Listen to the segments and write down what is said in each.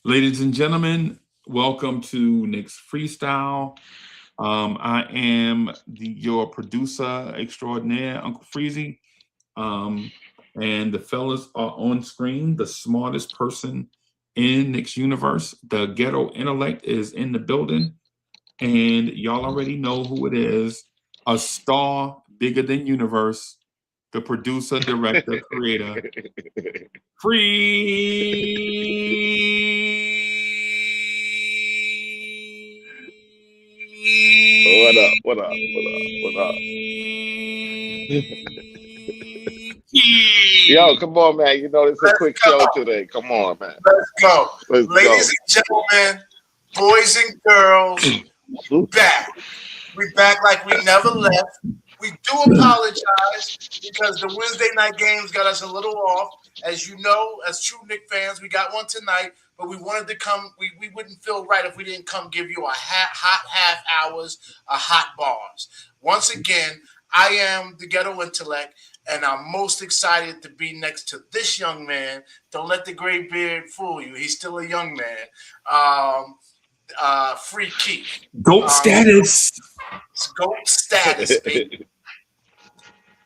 Ladies and gentlemen, welcome to Knicks Freestyle. I am your producer extraordinaire, Uncle Freezy. Um, and the fellas are on screen, the smartest person in Knicks universe. The ghetto intellect is in the building, and y'all already know who it is. A star bigger than universe, the producer, director, creator, What up? What up? What up? What up? Yo, Freaky. come on, man. You know it's a Let's quick show go. today. Come on, man. Let's go. Let's Ladies go. and gentlemen, boys and girls, we back. We back like we never left. We do apologize because the Wednesday night games got us a little off. As you know, as true Knick fans, we got one tonight, but we wanted to come. We wouldn't feel right if we didn't come give you a hot half hours, a hot bars. Once again, I am the ghetto intellect, and I'm most excited to be next to this young man. Don't let the gray beard fool you. He's still a young man. Free Keith. Goat status. It's GOAT status, baby.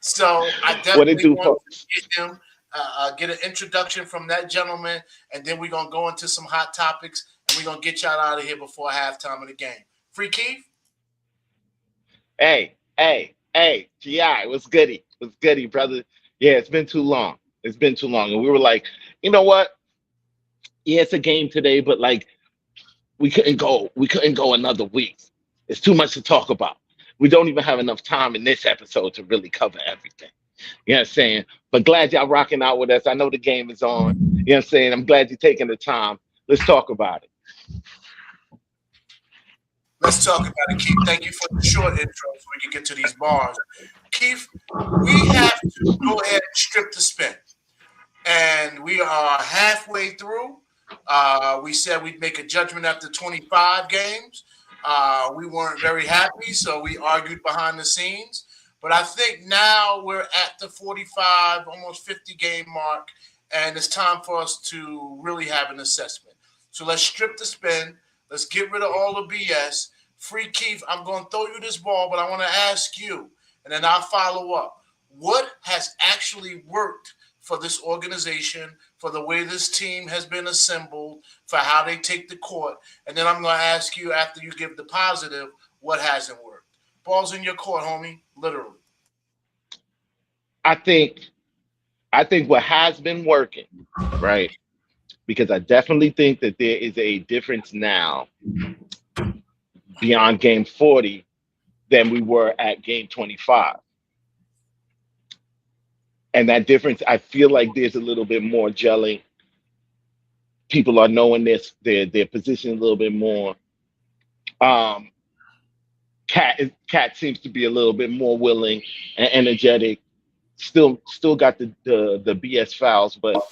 So I What it definitely do, want folks? to get him, get an introduction from that gentleman, and then we're gonna go into some hot topics, and we're gonna get y'all out of here before halftime of the game. Free Keith, Hey, GI, what's goody? What's goody, brother? Yeah, it's been too long. It's been too long. And we were like, you know what? Yeah, it's a game today, but like we couldn't go another week. It's too much to talk about. We don't even have enough time in this episode to really cover everything. You know what I'm saying? But glad y'all rocking out with us. I know the game is on. You know what I'm saying? I'm glad you're taking the time. Let's talk about it. let's talk about it. Keith, thank you for the short intro so we can get to these bars. Keith, we have to go ahead and strip the spin, and we are halfway through. We said we'd make a judgment after 25 games. We weren't very happy, so we argued behind the scenes. But I think now we're at the 45, almost 50 game mark, and it's time for us to really have an assessment. So let's strip the spin. Let's get rid of all the BS. Free Keith, I'm going to throw you this ball, but I want to ask you, and then I'll follow up. What has actually worked for this organization, for the way this team has been assembled, for how they take the court? And then I'm going to ask you, after you give the positive, what hasn't worked. Ball's in your court, homie, literally. I think I think what has been working, right? Because I definitely think that there is a difference now beyond game 40 than we were at game 25. And that difference, I feel like there's a little bit more gelling. People are knowing their position a little bit more. Um, Cat seems to be a little bit more willing and energetic. Still got the BS fouls, but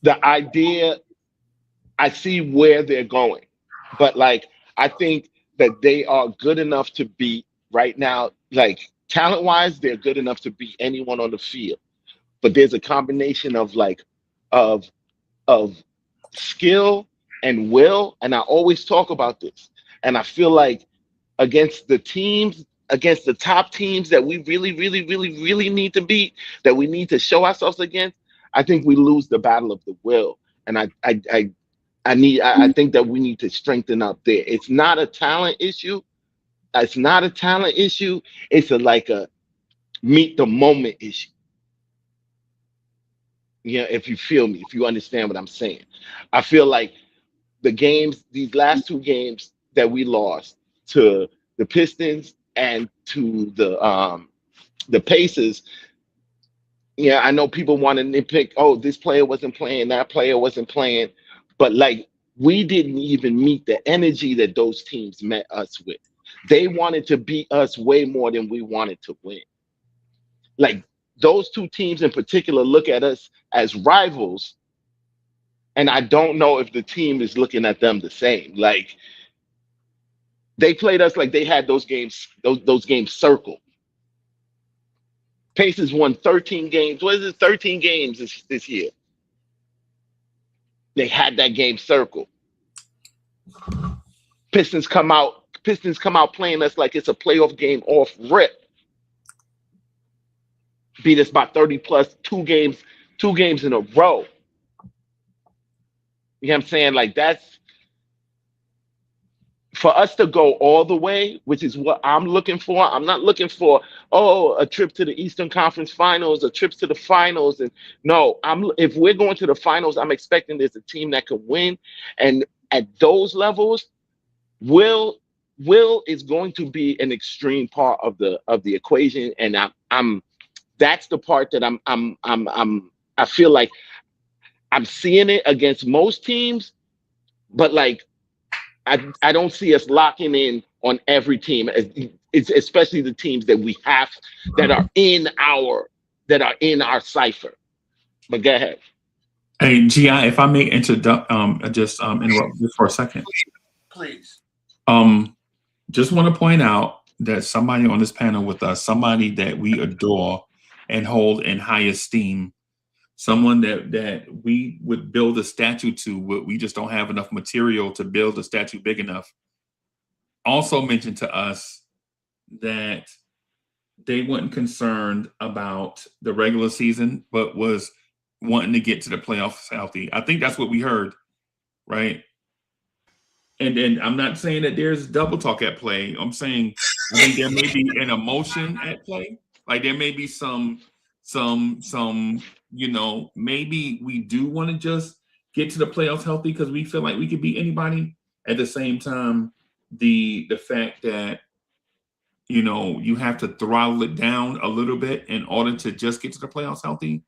the idea, I see where they're going. But like I think that they are good enough to beat right now, like talent wise, they're good enough to beat anyone on the field. But there's a combination of like of of skill and will, and I always talk about this. And I feel like against the top teams that we really need to beat, that we need to show ourselves against, I think we lose the battle of the will. And I think that we need to strengthen up there. It's not a talent issue. It's not a talent issue. It's a meet the moment issue. Yeah, if you feel me, if you understand what I'm saying. I feel like these last two games that we lost to the Pistons and to the Pacers. Yeah, I know people want to nitpick. Oh, this player wasn't playing, that player wasn't playing, but like we didn't even meet the energy that those teams met us with. They wanted to beat us way more than we wanted to win. Like those two teams in particular look at us as rivals, and I don't know if the team is looking at them the same. Like they played us like they had those games circled. Pacers won 13 games. What is it? 13 games this year. They had that game circled. Pistons come out. Pistons come out playing us like it's a playoff game off rip. Beat us by 30 plus 2 games in a row. You know what I'm saying? Like that's for us to go all the way, which is what I'm looking for. I'm not looking for a trip to the Eastern Conference Finals, a trip to the finals, and no, if we're going to the finals, I'm expecting there's a team that can win, and at those levels, Will is going to be an extreme part of the equation, and I'm that's the part that I feel like I'm seeing it against most teams, but like I don't see us locking in on every team. It's especially the teams that we have that are in our cipher. But go ahead. Hey, Gi, if I may just interrupt just for a second. Please. Just want to point out that somebody on this panel with us, somebody that we adore and hold in high esteem, someone that we would build a statue to, we just don't have enough material to build a statue big enough, also mentioned to us that they weren't concerned about the regular season, but was wanting to get to the playoffs healthy. I think that's what we heard, right? And I'm not saying that there's double talk at play. I'm saying I think there may be an emotion at play. Like there may be some, maybe we do want to just get to the playoffs healthy because we feel like we could beat anybody. At the same time, the fact that you have to throttle it down a little bit in order to just get to the playoffs healthy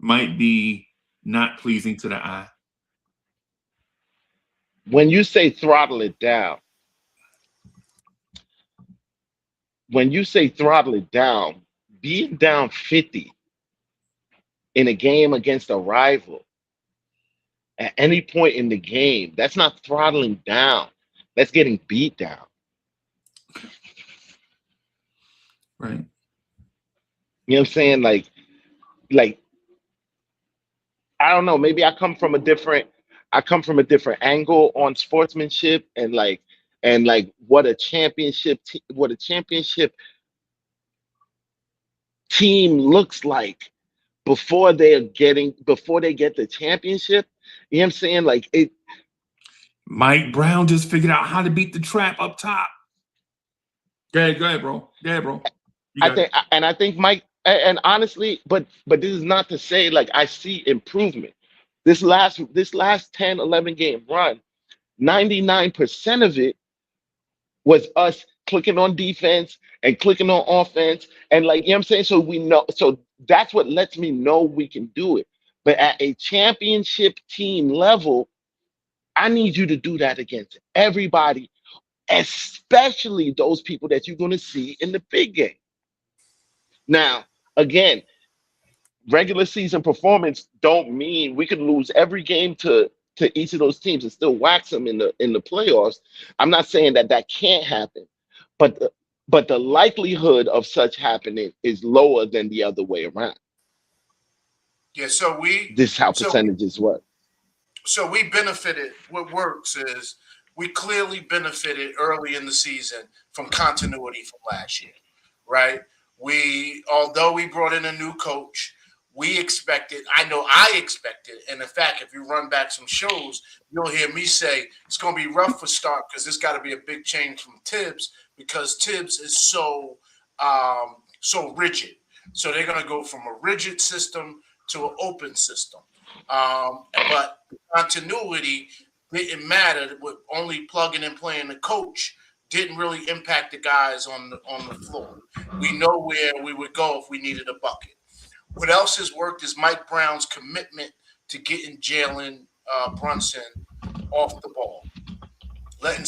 might be not pleasing to the eye. When you say throttle it down, being down 50 in a game against a rival at any point in the game, that's not throttling down. That's getting beat down. Right. You know what I'm saying? Like I don't know, maybe I come from a different angle on sportsmanship and what a championship team looks like before they get the championship. You know what I'm saying? Like it. Mike Brown just figured out how to beat the trap up top. Go ahead, bro. I think Mike, and honestly, but this is not to say like I see improvement. This last 10, 11 game run, 99% of it was us clicking on defense and clicking on offense. And like, you know what I'm saying? So we know, so that's what lets me know we can do it. But at a championship team level, I need you to do that against everybody, especially those people that you're going to see in the big game. Now, again, regular season performance don't mean we could lose every game to each of those teams and still wax them in the playoffs. I'm not saying that can't happen, but the likelihood of such happening is lower than the other way around. Yeah, this is how percentages work. So we benefited. What works is we clearly benefited early in the season from continuity from last year, right? Although we brought in a new coach, we expected, I expected, and in fact, if you run back some shows, you'll hear me say it's going to be rough for start because this got to be a big change from Tibbs because Tibbs is so rigid. So they're going to go from a rigid system to an open system. But continuity didn't matter. With only plugging and playing the coach didn't really impact the guys on the floor. We know where we would go if we needed a bucket. What else has worked is Mike Brown's commitment to getting Jalen Brunson off the ball, letting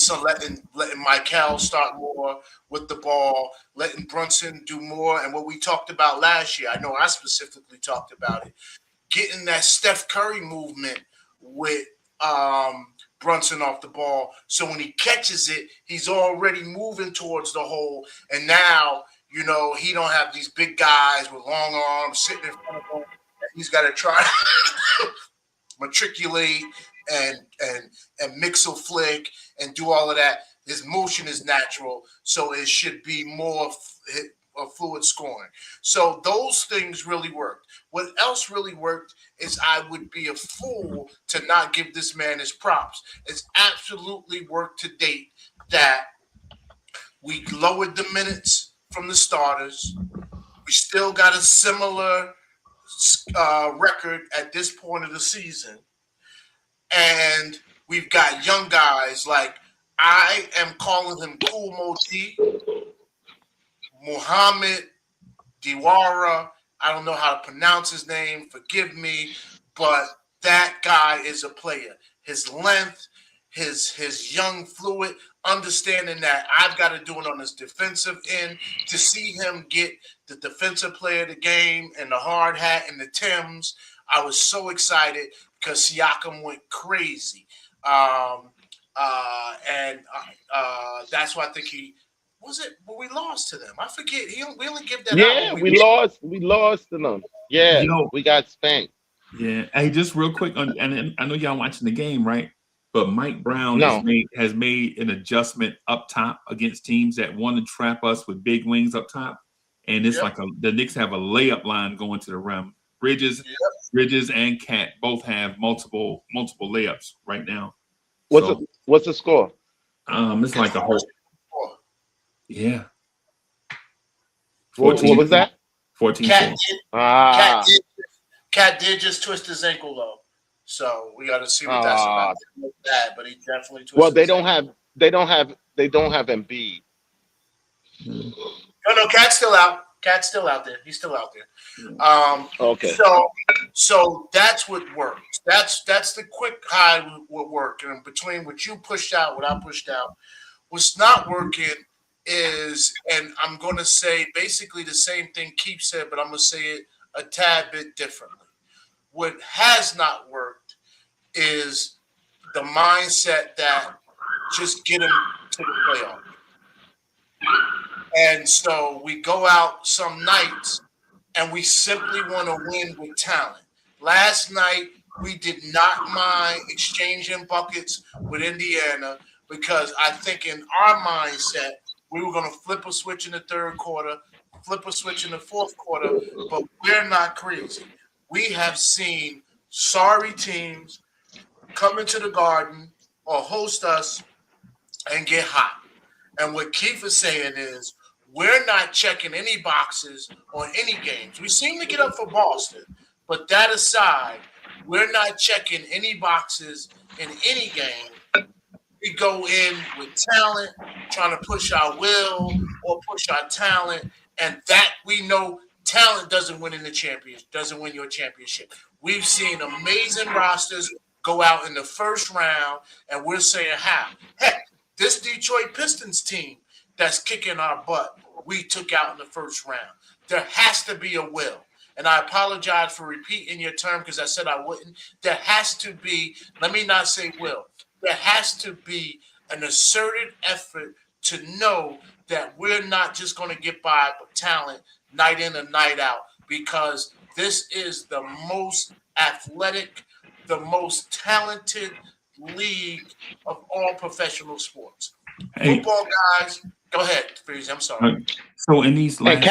Michael start more with the ball, letting Brunson do more. And what we talked about last year, I know I specifically talked about it, getting that Steph Curry movement with Brunson off the ball. So when he catches it, he's already moving towards the hole. And now, he don't have these big guys with long arms sitting in front of him. He's got to try. matriculate and mix a flick and do all of that. His motion is natural, so it should be more fluid scoring. So those things really worked. What else really worked is I would be a fool to not give this man his props. It's absolutely worked to date that we lowered the minutes from the starters. We still got a similar record at this point of the season. And we've got young guys like I am calling him Cool Moti, Muhammad Diwara. I don't know how to pronounce his name. Forgive me, but that guy is a player. His length, his young fluid, understanding that I've got to do it on his defensive end. To see him get the defensive player of the game and the hard hat and the Timbs, I was so excited because Siakam went crazy. That's why I think he was it. But we lost to them. I forget. We only give that out. Yeah, we lost. We lost to them. Yeah, we got spanked. Yeah. Hey, just real quick, and I know y'all watching the game, right? But Mike Brown has made an adjustment up top against teams that want to trap us with big wings up top, and it's like the Knicks have a layup line going to the rim. Bridges and Cat both have multiple layups right now. What's the score? It's like a whole. Yeah. What was that? 14-4. Cat did just twist his ankle though, so we got to see what that's about. But he definitely twisted. Well, they don't have Embiid. No, Cat's still out. Cat's still out there. He's still out there. Okay. So that's what works. That's the quick high what worked. And between what you pushed out, what I pushed out, what's not working is, and I'm going to say basically the same thing Keith said, but I'm going to say it a tad bit differently. What has not worked is the mindset that just get him to the playoff. And so we go out some nights and we simply want to win with talent. Last night, we did not mind exchanging buckets with Indiana because I think in our mindset, we were going to flip a switch in the third quarter, flip a switch in the fourth quarter, but we're not crazy. We have seen sorry teams come into the Garden or host us and get hot. And what Keith is saying is we're not checking any boxes on any games. We seem to get up for Boston, but that aside, we're not checking any boxes in any game. We go in with talent, trying to push our will or push our talent, and that we know talent doesn't win in the championship, doesn't win your championship. We've seen amazing rosters go out in the first round, and we're saying how? Heck, this Detroit Pistons team that's kicking our butt, we took out in the first round. There has to be a will. And I apologize for repeating your term because I said I wouldn't. There has to be, let me not say will, there has to be an asserted effort to know that we're not just going to get by with talent night in and night out, because this is the most athletic, the most talented league of all professional sports. Hey. Football guys, go ahead, Freeze. I'm sorry. So in these last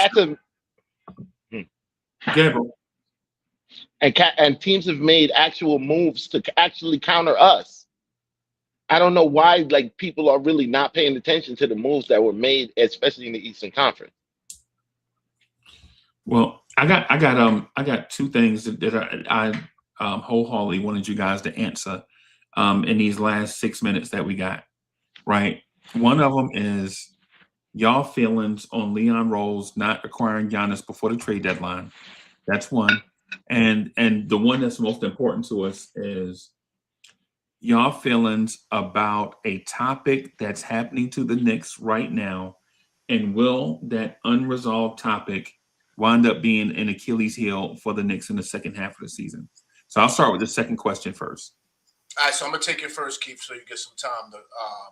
and teams have made actual moves to actually counter us. I don't know why people are really not paying attention to the moves that were made, especially in the Eastern Conference. Well, I got two things that I wholeheartedly wanted you guys to answer in these last 6 minutes that we got. Right. One of them is y'all feelings on Leon Rose not acquiring Giannis before the trade deadline. That's one. And the one that's most important to us is y'all feelings about a topic that's happening to the Knicks right now, and will that unresolved topic wind up being an Achilles heel for the Knicks in the second half of the season? So I'll start with the second question first. All right, so I'm going to take it first, Keith, so you get some time to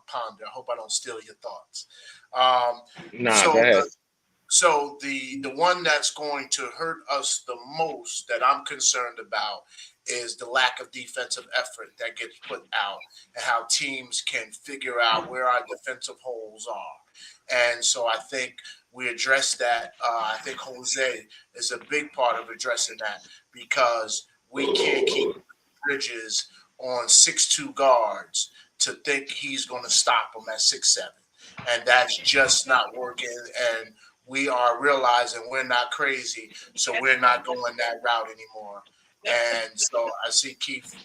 ponder. I hope I don't steal your thoughts. Go ahead. So the one that's going to hurt us the most that I'm concerned about is the lack of defensive effort that gets put out and how teams can figure out where our defensive holes are. And so I think we address that. I think Jose is a big part of addressing that because we can't keep Bridges on 6'2" guards to think he's going to stop him at 6'7", and that's just not working. And we are realizing we're not crazy, so we're not going that route anymore. And so I see Keith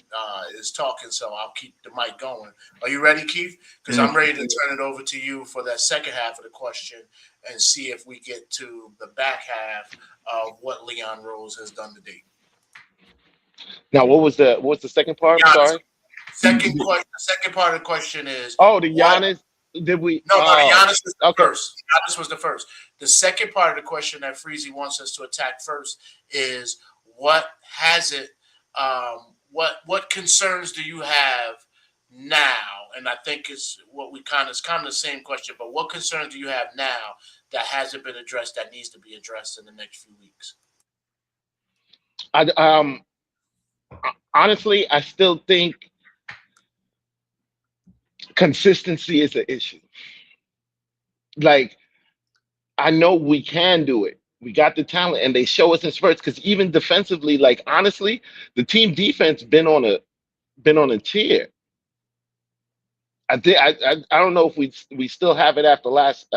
is talking, so I'll keep the mic going. Are you ready, Keith? Because I'm ready to turn it over to you for that second half of the question and see if we get to the back half of what Leon Rose has done to date. Now, what was the second part? Giannis. Sorry. Second question. The second part of the question is. Oh, the Giannis. Did we? No, the Giannis was the okay. first. Giannis was the first. The second part of the question that Freezy wants us to attack first is what has it? What concerns do you have now? And I think it's kind of the same question. But what concerns do you have now that hasn't been addressed that needs to be addressed in the next few weeks? Honestly, I still think consistency is an issue. Like, I know we can do it. We got the talent, and they show us in spurts. Because even defensively, like honestly, the team defense been on a tear. I don't know if we still have it after last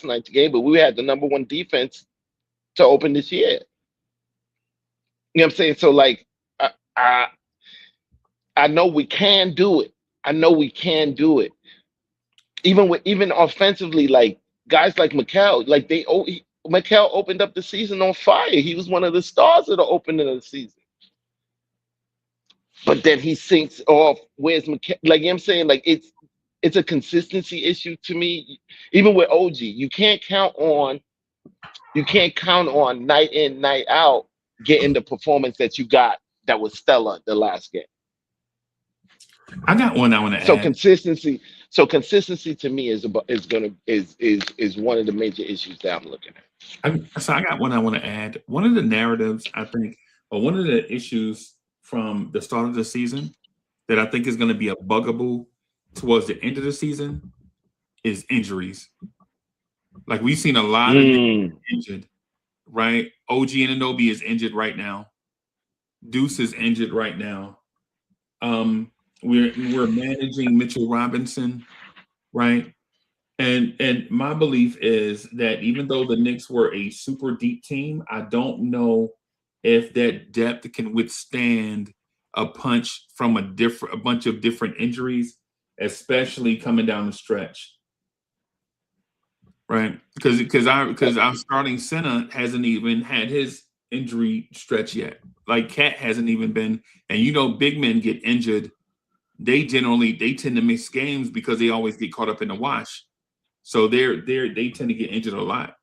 night's game, but we had the number one defense to open this year. You know what I'm saying? So like, I know we can do it. I know we can do it. Even offensively, like guys like Mikal, like Mikal opened up the season on fire. He was one of the stars of the opening of the season. But then he sinks off. Where's Mikal? Like, you know what I'm saying? Like it's a consistency issue to me. Even with OG, you can't count on night in, night out getting the performance that you got that was stellar the last game. I got one I want to add. So consistency to me is one of the major issues that I'm looking at. I got one I want to add. One of the narratives I think, or one of the issues from the start of the season that I think is going to be a bugaboo towards the end of the season is injuries. Like we've seen a lot of injured, right? OG Anunoby is injured right now. Deuce is injured right now. We're managing Mitchell Robinson, right? And my belief is that even though the Knicks were a super deep team, I don't know if that depth can withstand a punch from a bunch of different injuries, especially coming down the stretch, right? Because our starting center hasn't even had his injury stretch yet. Like Cat hasn't even been, and big men get injured. They tend to miss games because they always get caught up in the wash. So they tend to get injured a lot.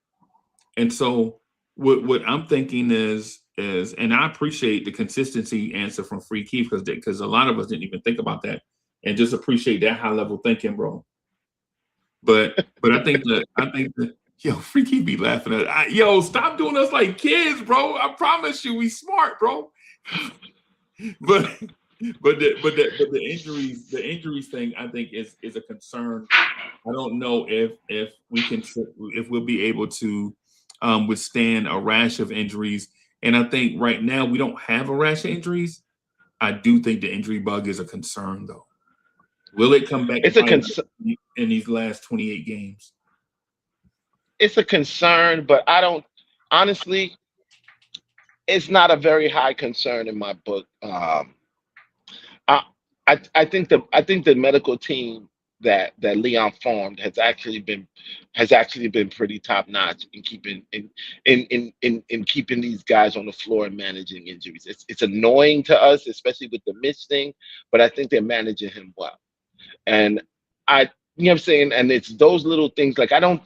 And so what I'm thinking is, and I appreciate the consistency answer from Free Keith because a lot of us didn't even think about that and just appreciate that high level thinking, bro. But I think that Free Keith be laughing at stop doing us like kids, bro. I promise you, we smart, bro. but the injuries thing I think is a concern. I don't know if we'll be able to withstand a rash of injuries. And I think right now we don't have a rash of injuries. I do think the injury bug is a concern, though. Will it come back? It's a concern in these last 28 games. It's a concern, but I don't honestly. It's not a very high concern in my book. I think the medical team that Leon formed has actually been pretty top notch in keeping keeping these guys on the floor and managing injuries. It's annoying to us, especially with the Mitch thing, but I think they're managing him well. And you know what I'm saying? And it's those little things like I'm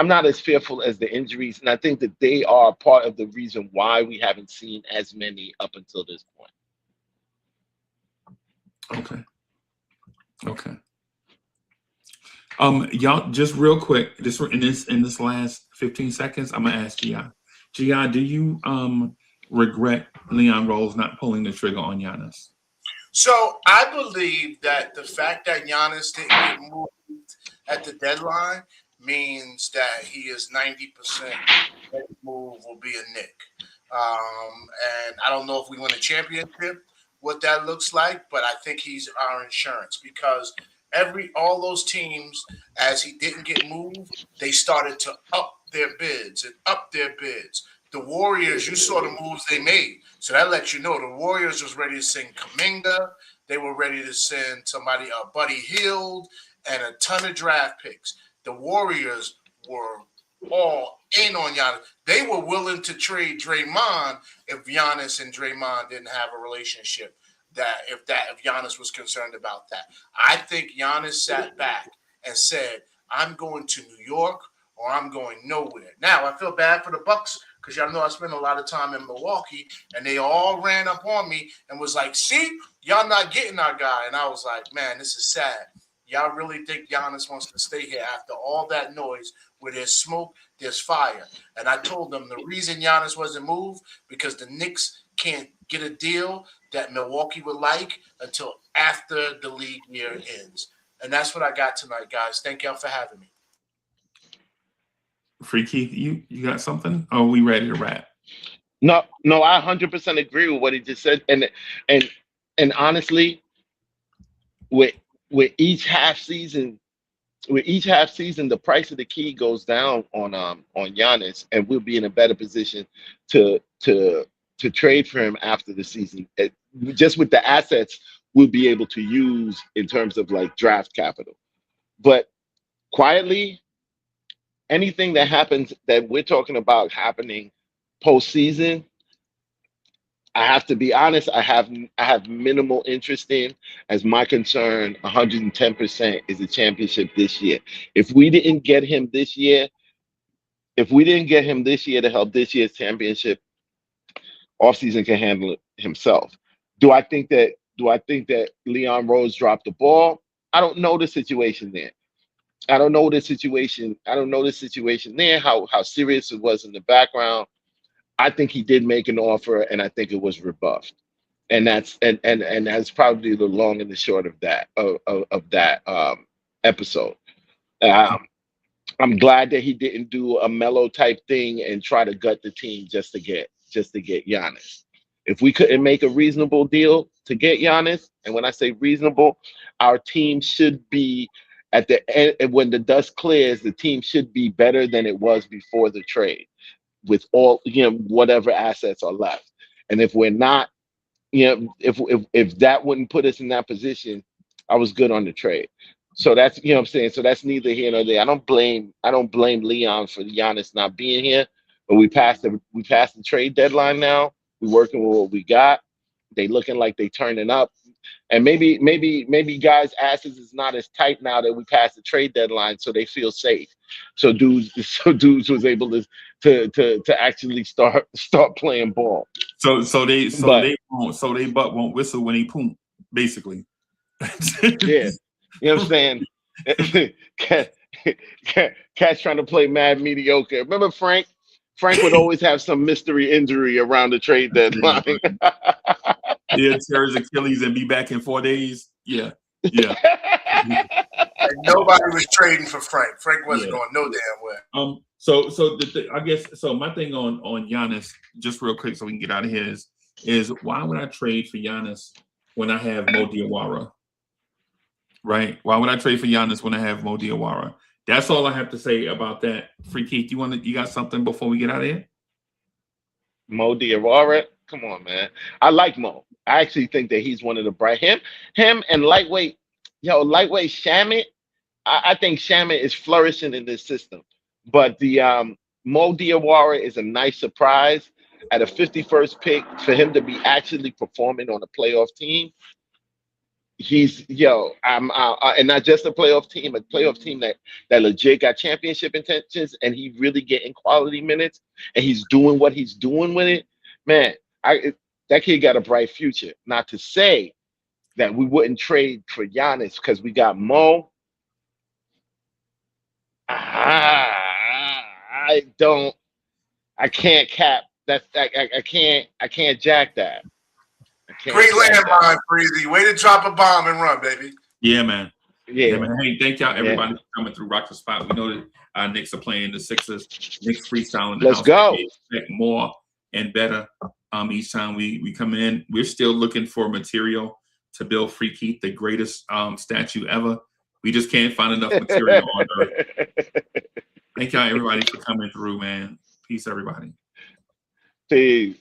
not as fearful as the injuries, and I think that they are part of the reason why we haven't seen as many up until this point. Okay. Y'all, just real quick, in this last 15 seconds, I'm gonna ask Gi. Gi, do you regret Leon Rose not pulling the trigger on Giannis? So I believe that the fact that Giannis didn't get moved at the deadline means that he is 90% that move will be a Knick. And I don't know if we win a championship, what that looks like, but I think he's our insurance because all those teams, as he didn't get moved, they started to up their bids and up their bids. The Warriors, you saw the moves they made. So that lets you know the Warriors was ready to send Kuminga. They were ready to send somebody, Buddy Hield, and a ton of draft picks. The Warriors were all in on Giannis. They were willing to trade Draymond if Giannis and Draymond didn't have a relationship. If Giannis was concerned about that. I think Giannis sat back and said, I'm going to New York or I'm going nowhere. Now, I feel bad for the Bucks because y'all know I spent a lot of time in Milwaukee, and they all ran up on me and was like, see, y'all not getting our guy. And I was like, man, this is sad. Y'all really think Giannis wants to stay here after all that noise? Where there's smoke, there's fire. And I told them the reason Giannis wasn't moved because the Knicks can't get a deal that Milwaukee would like until after the league year ends. And that's what I got tonight, guys. Thank y'all for having me. Free Keith, you got something? Or are we ready to wrap? No, I 100% agree with what he just said, and honestly, with each half season, the price of the key goes down on Giannis, and we'll be in a better position to trade for him after the season. Just with the assets we'll be able to use in terms of like draft capital. But quietly, anything that happens that we're talking about happening postseason, I have to be honest, I have minimal interest in, as my concern 110% is a championship this year. If we didn't get him this year, to help this year's championship, offseason can handle it himself. Do I think that Leon Rose dropped the ball? I don't know the situation there. I don't know the situation there, how serious it was in the background. I think he did make an offer, and I think it was rebuffed, and that's probably the long and the short of that episode. Um, I'm glad that he didn't do a mellow type thing and try to gut the team just to get Giannis. If we couldn't make a reasonable deal to get Giannis, and when I say reasonable, our team should be at the end when the dust clears. The team should be better than it was before the trade, with all whatever assets are left. And if we're not, if that wouldn't put us in that position, I was good on the trade. So that's what I'm saying. So that's neither here nor there. I don't blame Leon for Giannis not being here, but we passed the trade deadline now. We're working with what we got. They looking like they turning up. And maybe guys' asses is not as tight now that we passed the trade deadline, so they feel safe. So dudes was able to actually start playing ball. So they butt won't whistle when he poop, basically. Yeah, you know what I'm saying? Cat's trying to play mad mediocre. Remember Frank? Frank would always have some mystery injury around the trade deadline. Yeah, tear his Achilles and be back in 4 days. Yeah. And nobody was trading for Frank. Frank wasn't going no damn way. So I guess my thing on Giannis, just real quick, so we can get out of here is why would I trade for Giannis when I have Mo Diawara? Right? Why would I trade for Giannis when I have Mo Diawara? That's all I have to say about that. Free Keith, you got something before we get out of here? Mo Diawara, come on, man. I like Mo. I actually think that he's one of the bright him and lightweight Shamit. I think Shamit is flourishing in this system, but the Mo Diawara is a nice surprise at a 51st pick for him to be actually performing on a playoff team. He's and not just a playoff team that legit got championship intentions, and he really getting quality minutes, and he's doing what he's doing with it, man. That kid got a bright future. Not to say that we wouldn't trade for Giannis because we got Mo. I can't cap I can't jack that. Great landmine, Freezy. Way to drop a bomb and run, baby. Yeah, man. Yeah, man. Hey, thank y'all, everybody, for coming through Rock the Spot. We know that our Knicks are playing the Sixers. Knicks Freestyle in the Let's house. go. We expect more and better each time we come in. We're still looking for material to build Free Keith, the greatest statue ever. We just can't find enough material on Earth. Thank y'all, everybody, for coming through, man. Peace, everybody. Peace.